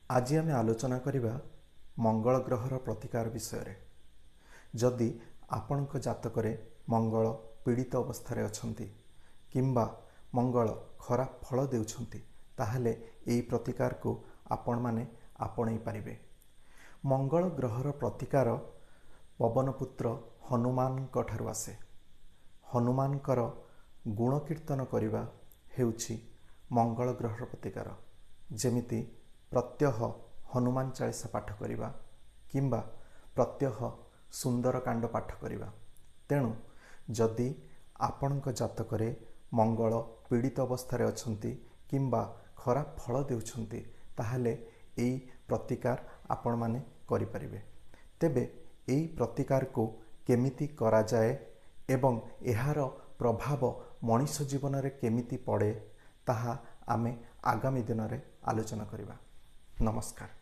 आज आम आलोचना करिबा मंगल ग्रहर प्रतिकार विषय। जदि आपणक जातकरे मंगल पीड़ित अवस्था अछंती किंबा मंगल खराब फल देउछंती ताहले एई प्रतिकार को आपण माने आपणई पारिबे। मंगल ग्रहर प्रतिकार पवनपुत्र हनुमान ठारु आसे। हनुमानकर गुण कीर्तन करिबा हेउछि मंगल ग्रहर प्रतिकार। जेमिति प्रत्यह हनुमान चालीसा पाठ करिबा किंबा प्रत्यह सुंदरकांड पाठ करिबा। तेणु जदि आपणक जातकरे मंगल पीड़ित अवस्था अछंती किंबा खराब फल देउछंती ताहले एई प्रतिकार आपण माने करि परिबे। तेबे एई प्रतिकार को केमिति करा जाए एवं एहार प्रभाव मनुष्य जीवन रे केमिति पड़े ताहा आमे आगामी दिन रे आलोचना करिबा। नमस्कार।